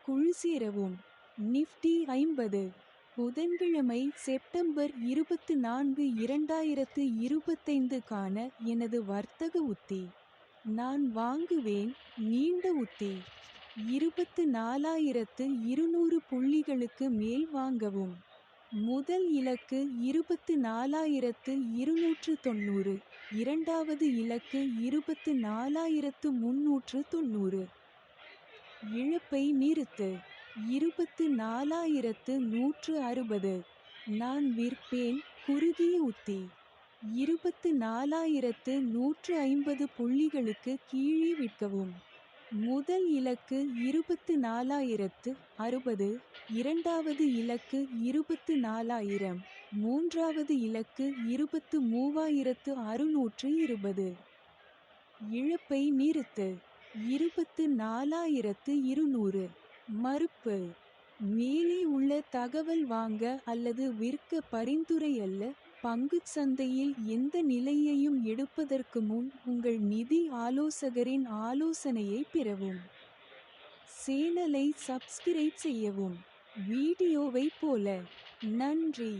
குழு சேரவும். நிஃப்டி 50 புதன்கிழமை செப்டம்பர் 24 2025 க்கான எனது வர்த்தக உத்தி. நான் வாங்குவேன். நீண்ட உத்தி 24,200 புள்ளிகளுக்கு மேல் வாங்கவும். முதல் இலக்கு 24,290. இரண்டாவது இலக்கு 24,390. இழப்பை நிறுத்து. 24,160. நான் விற்பேன். குறுகிய உத்தி 24,150 புள்ளிகளுக்கு கீழே விற்கவும். முதல் இலக்கு 24,060. இரண்டாவது இலக்கு 24,000. மூன்றாவது இலக்கு 23,620. இழப்பை நிறுத்து. 24,200. மறுப்பு. மேலே உள்ள தகவல் வாங்க அல்லது விற்க பரிந்துரை அல்ல. பங்குச் சந்தையில் எந்த நிலையையும் எடுப்பதற்கு முன் உங்கள் நிதி ஆலோசகரின் ஆலோசனையை பெறவும். சேனலை சப்ஸ்கிரைப் செய்யவும். வீடியோவை போல. நன்றி.